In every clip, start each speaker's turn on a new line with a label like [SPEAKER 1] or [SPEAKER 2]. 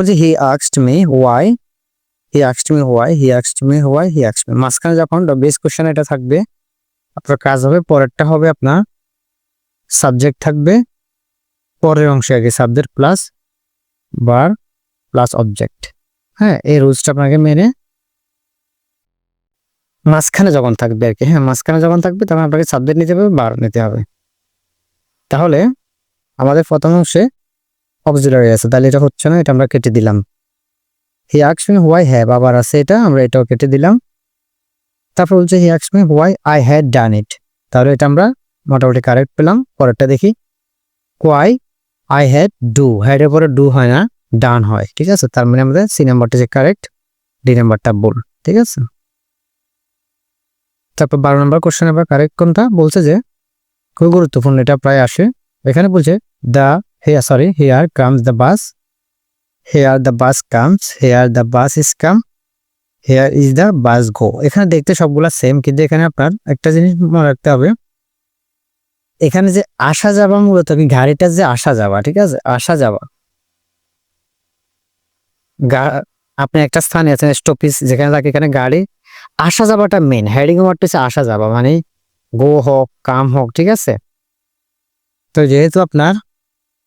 [SPEAKER 1] বলছি হি asked me why, he asked me why, he asked me why, he asked me. মাঝখানে যখন base question এটা থাকবে, আপনার কাজ হবে পরেরটা হবে আপনার সাবজেক্ট থাকবে, পরের অংশে আগে subject plus verb plus object. হ্যাঁ, এই রুলসটা আপনাকে মেনে মাঝখানে যখন থাকবে আর কি, হ্যাঁ মাঝখানে যখন থাকবে তখন আপনাকে সাবজেক্ট নিতে হবে, ভার্ব নিতে হবে। তাহলে আমাদের প্রথম অংশে অক্সিলারি আছে, তাহলে এটা হচ্ছে না, এটা আমরা কেটে দিলাম। He asked me why have আবার আছে, এটা আমরা এটাও কেটে দিলাম। তারপর বলছে he asked me why I had done it, তাহলে এটা আমরা মোটামুটি কারেক্ট পেলাম। পরেরটা দেখি, why I had do, had এর পরে ডু হয় না, ডান হয়, ঠিক আছে। তার মানে আমাদের সি নাম্বারটা যে কারেক্ট, ডি নাম্বারটা ভুল, ঠিক আছে। তারপর 12 নম্বর কোশ্চেন আবার কারেক্ট কোনটা বলছে যে খুব গুরুত্বপূর্ণ, এটা প্রায় আসে। এখানে বলছে here comes the bus, here the bus comes, here the bus is come, here is the bus go. এখানে দেখতে সবগুলা সেম, কিন্তু এখানে আপনার একটা জিনিস মনে রাখতে হবে, এখানে যে আসা যাওয়া মূলত গাড়িটা যে আসা যাওয়া, ঠিক আছে, আসা যাওয়া আপনি একটা স্থানে আছেন স্টপেজ যেখানে থাকে, এখানে গাড়ি আসা যাওয়াটা মেন, হেডিং ওয়ার্ডটা হচ্ছে আসা যাওয়া, মানে গো হোক কাম হোক, ঠিক আছে। তো যেহেতু আপনার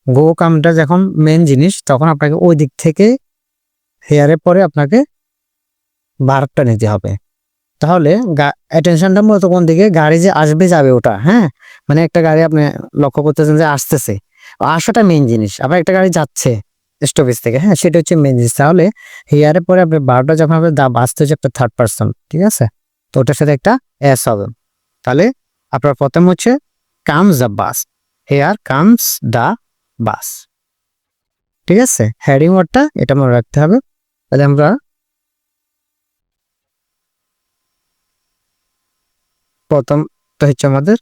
[SPEAKER 1] গো কামটা যখন মেন জিনিস, তখন আপনাকে ওই দিক থেকে হেয়ারের পরে আপনাকে ভার্বটা নিতে হবে। তাহলে অ্যাটেনশনটা মূলত কোন দিকে, গাড়ি যে আসবে যাবে ওটা, হ্যাঁ মানে একটা গাড়ি আপনি লক্ষ্য করতেছেন যে আসতেছে, আসাটা মেন জিনিস, আবার একটা গাড়ি যাচ্ছে স্টপেজ থেকে, হ্যাঁ সেটা হচ্ছে মেন জিনিস। তাহলে হেয়ারের পরে আপনি ভার্বটা যখন হবে, দা বাস হচ্ছে একটা থার্ড পার্সন, ঠিক আছে, তো ওটার সাথে একটা এস হবে। তাহলে আপনার প্রথম হচ্ছে comes the bus, hair comes the বাস, ঠিক আছে। হেডিং ওয়ার্ডটা এটা মনে রাখতে হবে। তাহলে আমরা প্রথমটা হচ্ছে আমাদের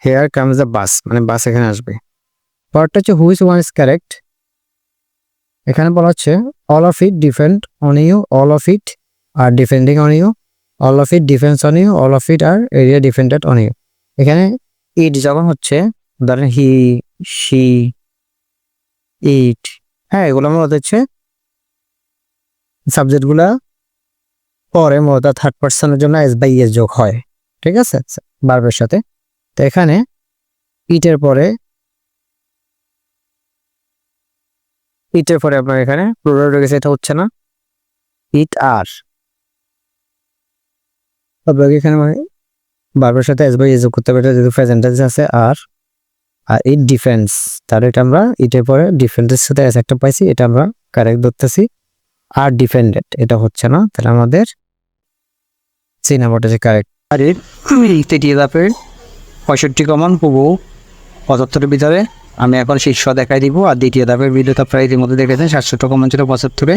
[SPEAKER 1] হেয়ার কামস দ্য বাস, মানে বাস এখানে আসবে। পরেরটা হচ্ছে হুইচ ওয়ান ইজ কারেক্ট। এখানে বলা হচ্ছে all of it depend on you, all of it are depending on you, all of it depends on you, all of it are area depended on you. এখানে it যখন হচ্ছে, ধরেন হি, she, ইট, হ্যাঁ এগুলো মূলত হচ্ছে সাবজেক্টগুলা পরে মূলত থার্ড পার্সনের জন্য এস বাই এস যোগ হয়, ঠিক আছে ভার্বের সাথে। তো এখানে ইটের পরে আপনার এখানে প্লুরাল রয়ে গেছে, এটা হচ্ছে না, ইট আর আপনাকে এখানে মানে ভার্বের সাথে এস বাই এস যোগ করতে হবে, যেহেতু প্রেজেন্ট টেন্স আছে আর ইট ডিফেন্স, তাহলে এটা আমরা ইটের পরে ডিফেন্সের সাথে এস একটা পাইছি, এটা আমরা কারেক্ট ধরতেছি। আর ডিফেন্ডেড এটা হচ্ছে না, তাহলে আমাদের সি নাম্বারটা যে কারেক্ট। আর তৃতীয় ধাপের 65 কমন পুবু 75-এর ভিতরে আমি এখন শীর্ষ দেখাই দিব। আর দ্বিতীয় ধাপের ভিডিওটা প্রায় ইতিমধ্যে দেখেছেন, 67 কমন ছিল 75-এ,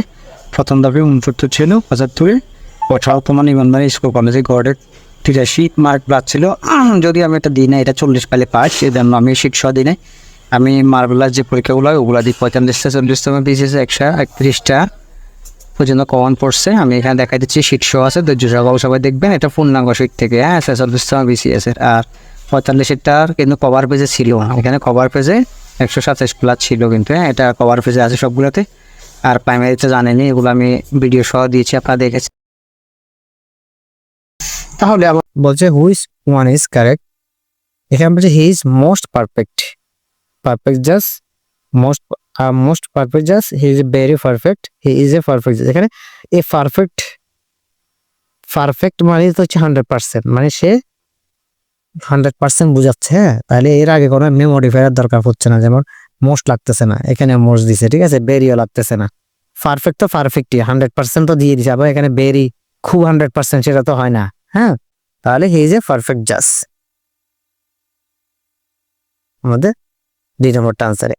[SPEAKER 1] প্রথম ধাপে 69 ছিল 75-এ। বর্তমান ইমানদারি স্কুল কলেজে গড়ের 83 মার্ক পাচ্ছিল, যদি আমি এটা দিই না, এটা 40 পেলে পাস, সেজন্য আমি শীর্ষ দিই নাই। আমি মার্বেলার যে পরীক্ষাগুলো হয় ওগুলো দিই, 45টা 40তম পিসিএসে 131টা পর্যন্ত কমন পড়ছে। আমি এখানে দেখাই দিচ্ছি শীর্ষ আছে, ধৈর্য সহকারে সবাই দেখবেন, এটা পূর্ণাঙ্গ শীট থেকে, হ্যাঁ 46তম বিসিএসের। আর 45টার কিন্তু কভার পেজে ছিল না, এখানে কভার পেজে 127 প্লাস ছিল, কিন্তু হ্যাঁ এটা কভার পেজে আছে সবগুলোতে। আর প্রাইমারিতে জানেনি, এগুলো আমি ভিডিও সহ দিয়েছি, আপনারা দেখেছেন। তাহলে আবার বলছে হুইচ ওয়ান ইজ কারেক্ট। এখানে বলছে he is most perfect, perfect just most perfect just, he is very perfect, he is a perfect. এখানে এ পারফেক্ট মানে তো হচ্ছে 100%, মানে সে 100% বুঝাচ্ছে, হ্যাঁ তাহলে এর আগে কোনো মেমোডিফায়ার দরকার হচ্ছে না, যেমন মোস্ট লাগতেছে না, এখানে মোস্ট দিছে, ঠিক আছে, বেরিও লাগতেছে না। পারফেক্ট তো পারফেক্টই 100% তো দিয়ে দিছে, আবার এখানে বেরি খুব 100% সেটা তো হয় না, হ্যাঁ। তাহলে he is a perfect just, আমাদের 2 নম্বরটা আনসারে।